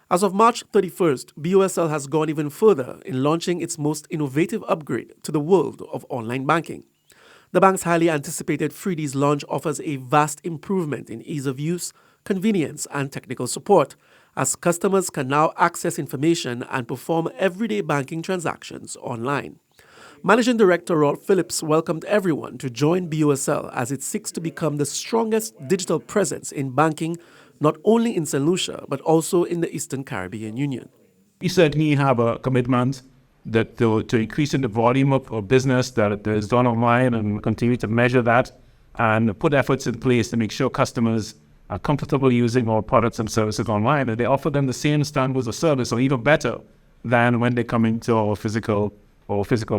As of March 31st, BOSL has gone even further in launching its most innovative upgrade to the world of online banking. The bank's highly anticipated 3Ds launch offers a vast improvement in ease of use, convenience, and technical support, as customers can now access information and perform everyday banking transactions online. Managing Director Rolf Phillips welcomed everyone to join BOSL as it seeks to become the strongest digital presence in banking, not only in St. Lucia, but also in the Eastern Caribbean Union. We certainly have a commitment that to increasing the volume of business that is done online, and continue to measure that and put efforts in place to make sure customers are comfortable using our products and services online, and they offer them the same standards of service or even better than when they come into our physical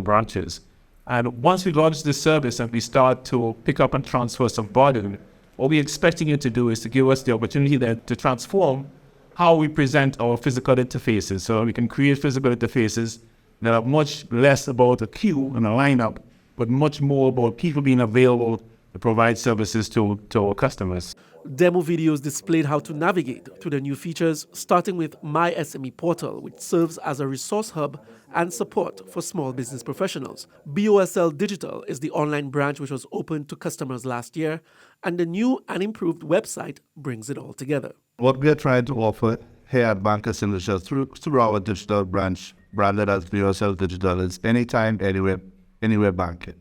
branches. And once we launch this service and we start to pick up and transfer some volume, what we're expecting it to do is to give us the opportunity then to transform how we present our physical interfaces. So we can create physical interfaces that are much less about a queue and a lineup, but much more about people being available to provide services to our customers. Demo videos displayed how to navigate through the new features, starting with My SME Portal, which serves as a resource hub and support for small business professionals. BOSL Digital is the online branch which was opened to customers last year, and the new and improved website brings it all together. What we are trying to offer here at Bank of St. Lucia through our digital branch, branded as BOSL Digital, is anytime, anywhere banking.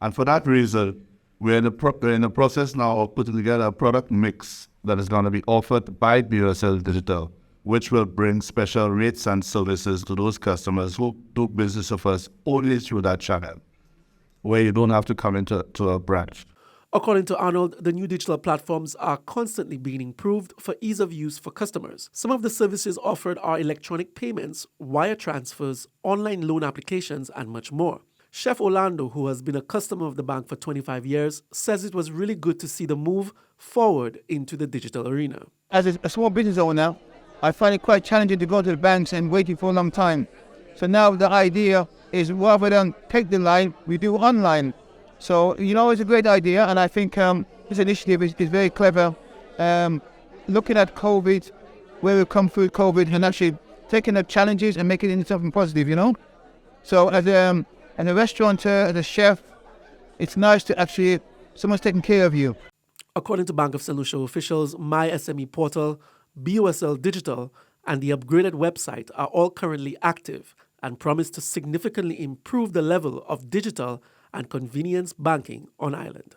And for that reason, we're in the process now of putting together a product mix that is going to be offered by BOSL Digital, which will bring special rates and services to those customers who do business with us only through that channel, where you don't have to come into a branch. According to Arnold, the new digital platforms are constantly being improved for ease of use for customers. Some of the services offered are electronic payments, wire transfers, online loan applications, and much more. Chef Orlando, who has been a customer of the bank for 25 years, says it was really good to see the move forward into the digital arena. As a small business owner, I find it quite challenging to go to the banks and waiting for a long time. So now the idea is, rather than take the line, we do online. So, it's a great idea, and I think this initiative is very clever. Looking at COVID, where we've come through COVID, and actually taking the challenges and making it into something positive, So as a restaurateur, as a chef, it's nice to actually, someone's taking care of you. According to Bank of St. Lucia officials, My SME Portal, BOSL Digital, and the upgraded website are all currently active and promise to significantly improve the level of digital and convenience banking on island.